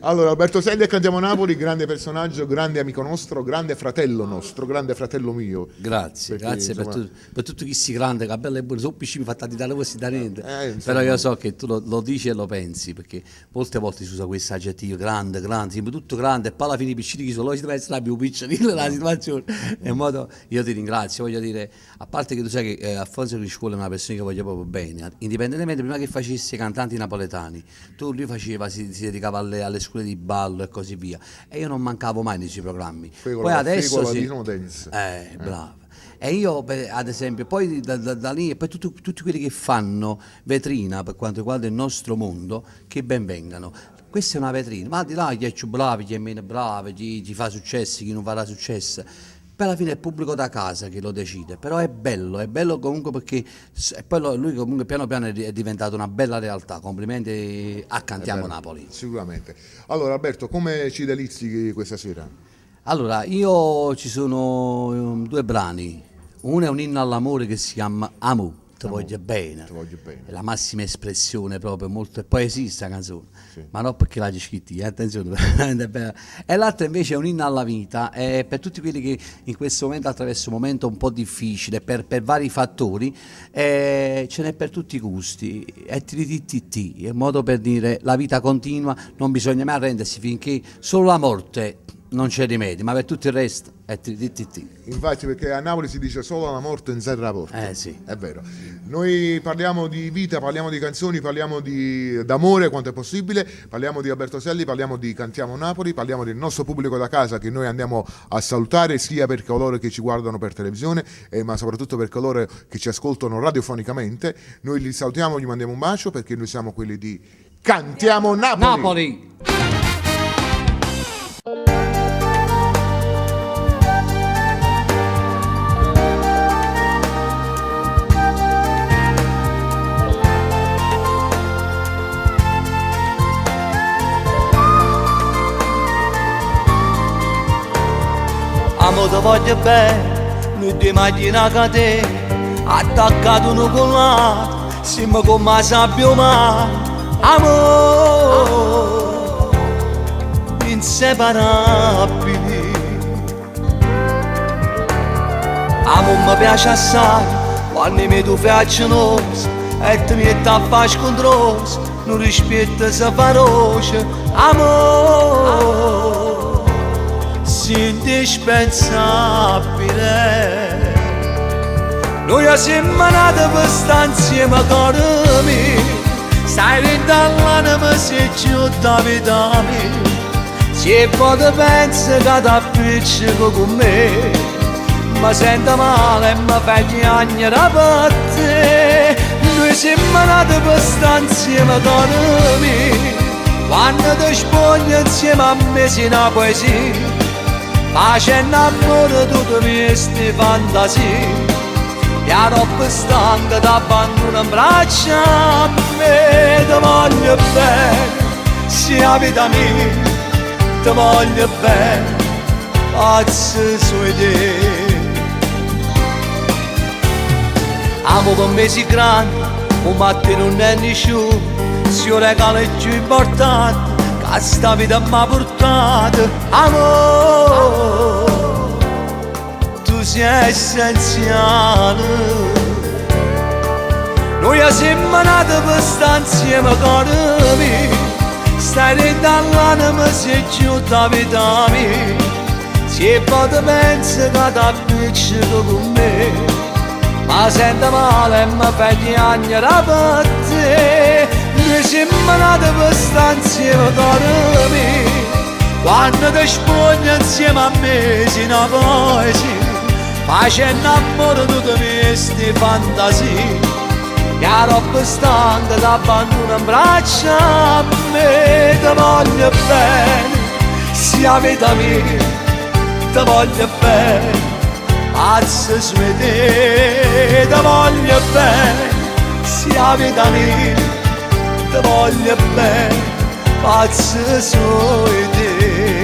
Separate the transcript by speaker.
Speaker 1: Allora, Alberto Selli a Cantiamo Napoli, grande personaggio, grande amico nostro, grande fratello mio.
Speaker 2: Grazie,
Speaker 1: Perché,
Speaker 2: grazie
Speaker 1: insomma,
Speaker 2: per tutti questi grandi, che bello e buono, sono piccini, fatti da questi da niente.
Speaker 1: insomma.
Speaker 2: Però io so che tu lo dici e lo pensi, perché molte volte si usa questo aggettivo, grande, sembra tutto grande, e poi alla fine i piccini che sono, ci deve essere più piccolino la situazione. In modo, io ti ringrazio, voglio dire, a parte che tu sai che Alfonso Criscuolo è una persona che voglio proprio bene, indipendentemente prima che facesse i cantanti napoletani, lui faceva, si dedicava alle scuole di ballo e così via, e io non mancavo mai nei suoi programmi. Poi adesso sì, bravo. E io ad esempio poi da lì e poi tutti quelli che fanno vetrina per quanto riguarda il nostro mondo, che ben vengano. Questa è una vetrina, ma di là chi è più bravi, chi è meno bravi, chi fa successi, chi non farà successo. Per alla fine è il pubblico da casa che lo decide, però è bello comunque, perché poi lui comunque piano piano è diventato una bella realtà. Complimenti a Cantiamo Napoli.
Speaker 1: Sicuramente. Allora Alberto, come ci delizi questa sera?
Speaker 2: Allora, io ci sono due brani, uno è un inno all'amore che si chiama Amu, Te voglio bene, è la massima espressione proprio, molto, è poesia sta canzone, sì. Ma non perché l'hai scritta, attenzione, veramente bella. E l'altra invece è un inno alla vita, è per tutti quelli che in questo momento attraverso un momento un po' difficile per vari fattori, ce n'è per tutti i gusti, è TTT, è un modo per dire la vita continua, non bisogna mai arrendersi finché solo la morte non c'è rimedio, ma per tutto il resto è TTT.
Speaker 1: Infatti, perché a Napoli si dice solo la morte in serra la porta.
Speaker 2: Sì.
Speaker 1: È vero. Noi parliamo di vita, parliamo di canzoni, parliamo d'amore quanto è possibile, parliamo di Alberto Selli, parliamo di Cantiamo Napoli, parliamo del nostro pubblico da casa che noi andiamo a salutare, sia per coloro che ci guardano per televisione, ma soprattutto per coloro che ci ascoltano radiofonicamente. Noi li salutiamo, gli mandiamo un bacio, perché noi siamo quelli di Cantiamo Napoli.
Speaker 3: Amo te voglio bene, non ti immagina che te attaccato un colato, siamo come la sabbia umana. Amore inseparabili. Amo mi piace assai quando mi tu faccionoso e ti metti a fare scontroso, non rispetto se feroce. Amore indispensabile. Noi siamo nati per stare insieme con me, stai dall'anima se ci da vita mia. Se poi ti pensi che ti appiccico con me, mi sento male e mi fai piangere per te. Noi siamo nati per stare insieme con me, quando ti spogli insieme a me sei una poesia, facendo amore tutte queste fantasie. E a troppo stanca ti abbandono in braccia a me. Ti voglio bene, sia la vita mia, ti voglio bene, pazzo su te. Amo per me si grande, ma te non è nessuno, se io regalo è più importante che sta vita mi ha portato. Amore, tu sei essenziale. Noi siamo nati per stare insieme con me, stai dall'anima se giù da vita mia. Se poi ti pensi che ti appiccico con me, ma sento male e mi fai piangere per te. Noi siamo nati per stare insieme con me, quando ti spogli insieme a me sei una poesia, facendo amore tutte queste fantasie. E a troppo stanca ti abbandono in braccia a me. Ti voglio bene, sia la vita mia, ti voglio bene, pazzo su te. Ti voglio bene, sia la vita mia, ti voglio bene, pazzo su te.